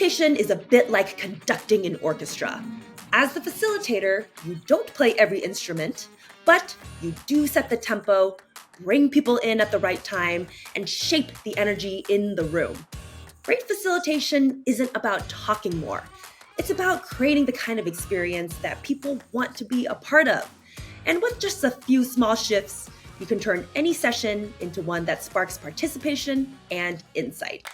Facilitation is a bit like conducting an orchestra. As the facilitator, you don't play every instrument, but you do set the tempo, bring people in at the right time, and shape the energy in the room. Great facilitation isn't about talking more. It's about creating the kind of experience that people want to be a part of. And with just a few small shifts, you can turn any session into one that sparks participation and insight.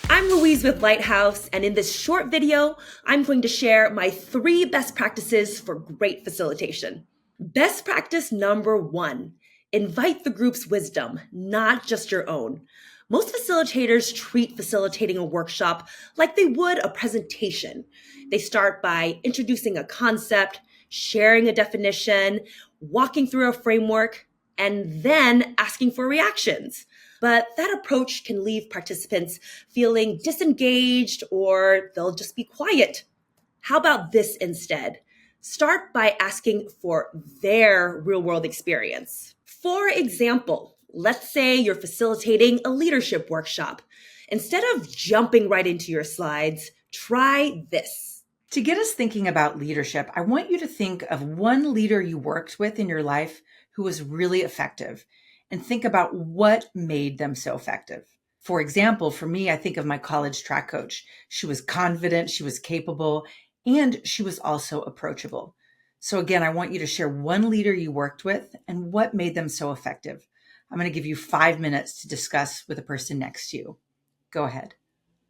I'm Louise with Lighthouse, and in this short video, I'm going to share my 3 best practices for great facilitation. Best practice number 1, invite the group's wisdom, not just your own. Most facilitators treat facilitating a workshop like they would a presentation. They start by introducing a concept, sharing a definition, walking through a framework, and then asking for reactions. But that approach can leave participants feeling disengaged or they'll just be quiet. How about this instead? Start by asking for their real-world experience. For example, let's say you're facilitating a leadership workshop. Instead of jumping right into your slides, try this. To get us thinking about leadership, I want you to think of one leader you worked with in your life who was really effective, and think about what made them so effective. For example, for me, I think of my college track coach. She was confident, she was capable, and she was also approachable. So again, I want you to share one leader you worked with and what made them so effective. I'm going to give you 5 minutes to discuss with the person next to you. Go ahead.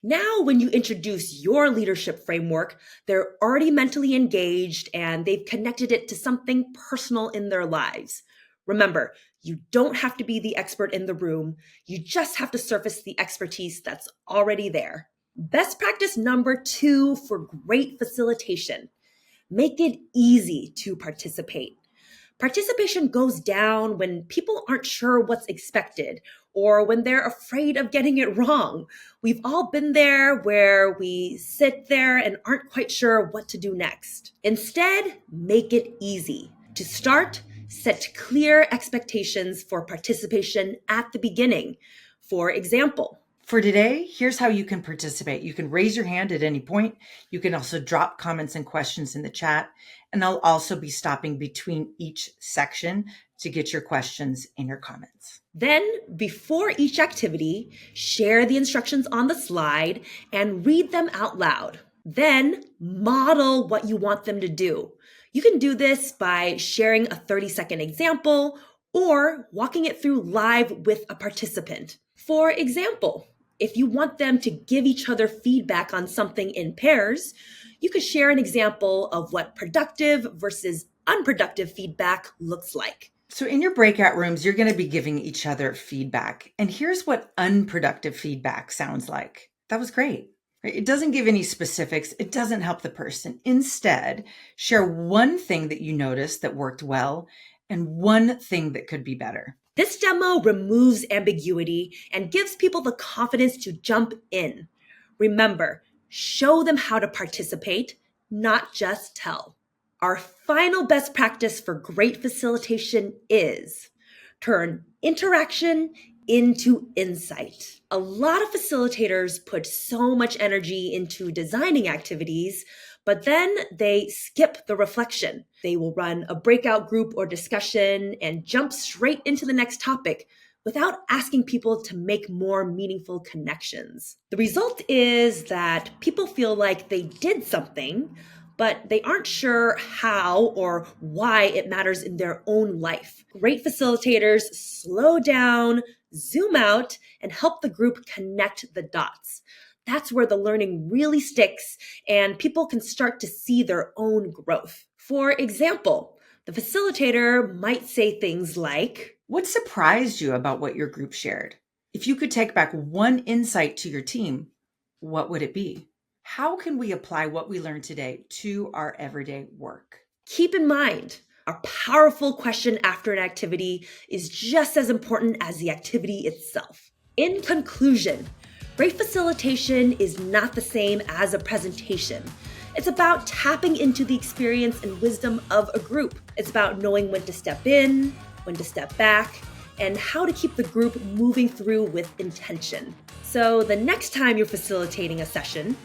Now, when you introduce your leadership framework, they're already mentally engaged and they've connected it to something personal in their lives. Remember, you don't have to be the expert in the room. You just have to surface the expertise that's already there. Best practice number 2 for great facilitation. Make it easy to participate. Participation goes down when people aren't sure what's expected or when they're afraid of getting it wrong. We've all been there where we sit there and aren't quite sure what to do next. Instead, make it easy. To start, set clear expectations for participation at the beginning. For example, for today, here's how you can participate. You can raise your hand at any point. You can also drop comments and questions in the chat. And I'll also be stopping between each section to get your questions and your comments. Then, before each activity, share the instructions on the slide and read them out loud. Then, model what you want them to do. You can do this by sharing a 30-second example or walking it through live with a participant. For example, if you want them to give each other feedback on something in pairs, you could share an example of what productive versus unproductive feedback looks like. So in your breakout rooms, you're going to be giving each other feedback. And here's what unproductive feedback sounds like. That was great. It doesn't give any specifics. It doesn't help the person. Instead, share one thing that you noticed that worked well and one thing that could be better. This demo removes ambiguity and gives people the confidence to jump in. Remember, show them how to participate, not just tell. Our final best practice for great facilitation is turn interaction into insight. A lot of facilitators put so much energy into designing activities, but then they skip the reflection. They will run a breakout group or discussion and jump straight into the next topic without asking people to make more meaningful connections. The result is that people feel like they did something, but they aren't sure how or why it matters in their own life. Great facilitators slow down, zoom out, and help the group connect the dots. That's where the learning really sticks and people can start to see their own growth. For example, the facilitator might say things like, "What surprised you about what your group shared? If you could take back one insight to your team, what would it be? How can we apply what we learned today to our everyday work?" Keep in mind, a powerful question after an activity is just as important as the activity itself. In conclusion, great facilitation is not the same as a presentation. It's about tapping into the experience and wisdom of a group. It's about knowing when to step in, when to step back, and how to keep the group moving through with intention. So the next time you're facilitating a session,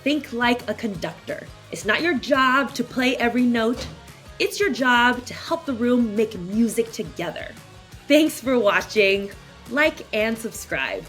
think like a conductor. It's not your job to play every note. It's your job to help the room make music together. Thanks for watching. Like and subscribe.